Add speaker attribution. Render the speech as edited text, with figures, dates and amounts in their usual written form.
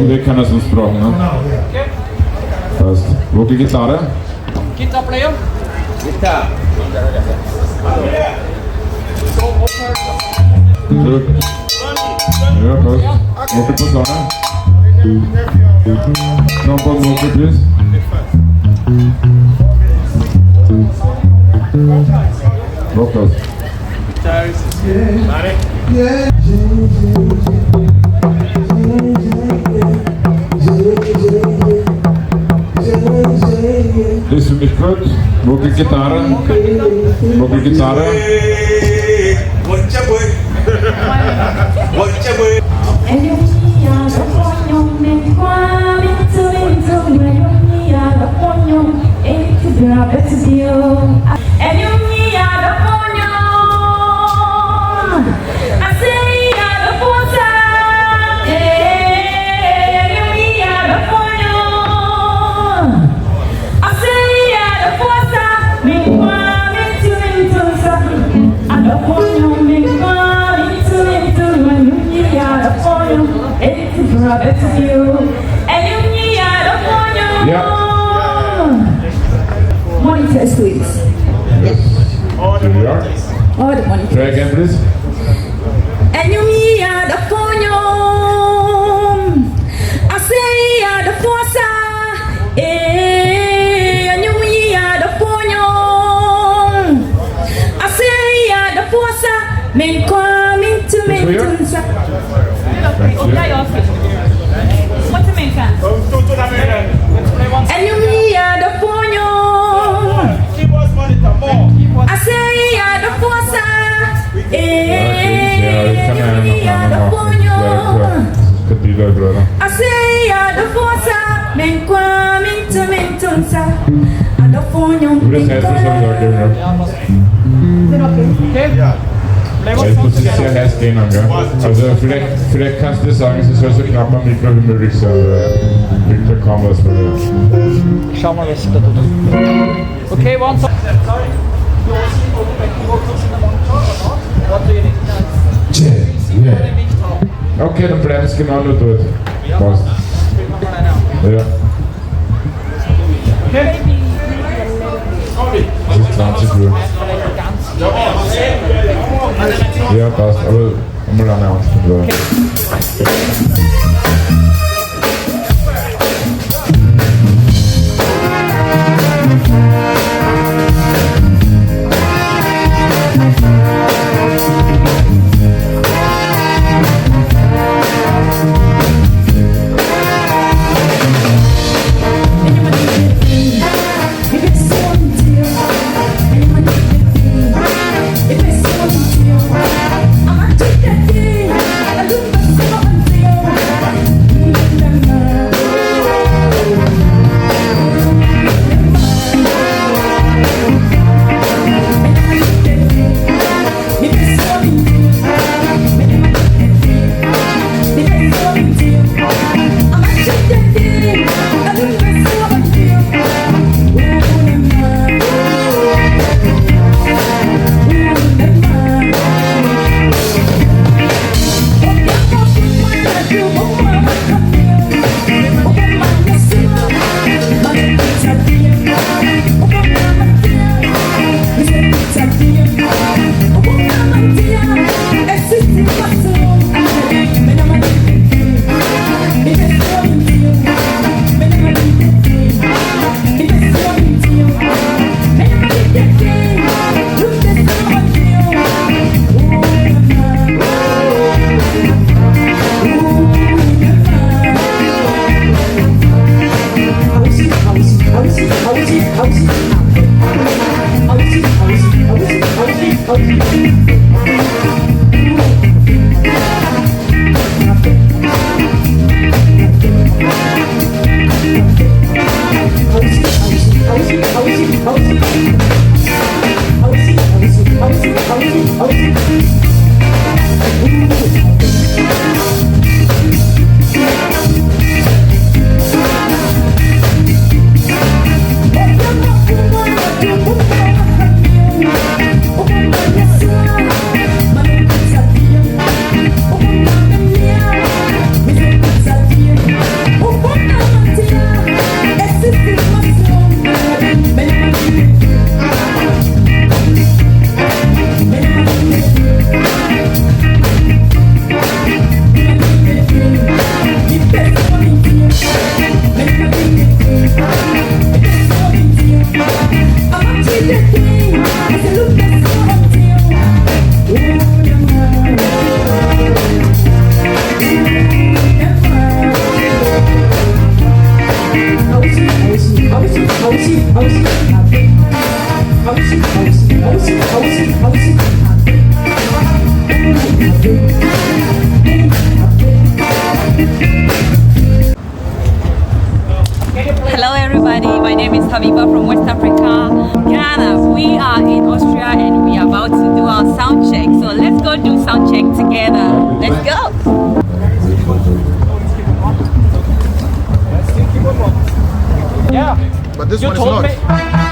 Speaker 1: Det kann er sonst brauchen, ne? Passt. Wo die Gitarre?
Speaker 2: Gitarre-player?
Speaker 3: Gitarre.
Speaker 1: Zurück. Ja, passt. Noch etwas Sonne. Noch ein paar please. Noch was. Das ist für mich gut. Wo die Gitarre? Wo die Gitarre?
Speaker 4: Monitors, please.
Speaker 1: Yes. Here we are.
Speaker 4: Oh, the monitors.
Speaker 1: Try again, please.
Speaker 4: And you me are the phone. I say are the force. And you me are the phone. I say are the force. Men coming to me to
Speaker 1: Thank you.
Speaker 2: What's the main fan?
Speaker 4: and you me are the phone. I say are the force. And you me are the phone.
Speaker 1: Cathedral, brother.
Speaker 4: I say are the force. Men coming to me to sa. And the phone.
Speaker 1: Hur är det här som jag gör nu? Jag får se häst innan, ja. Alltså, fräckast det sagen, så är så knappt man mikrohumor liksom. Vilka kameras för det.
Speaker 2: Schau mal, was da tut. Okay, one song. What do you need?
Speaker 1: Okay, dann bleiben es genau nur dort. Passt. Ja. Es ist 20 Uhr. Ja, passt, aber mal eine Anstunde.
Speaker 4: I'm
Speaker 3: Hello everybody, my name is Habyba from West Africa, Ghana. We are in Austria and we are about to do our sound check. So let's go do sound check together. Let's go!
Speaker 2: Yeah.
Speaker 5: But this
Speaker 2: You
Speaker 5: one is
Speaker 2: told
Speaker 5: not.
Speaker 2: me.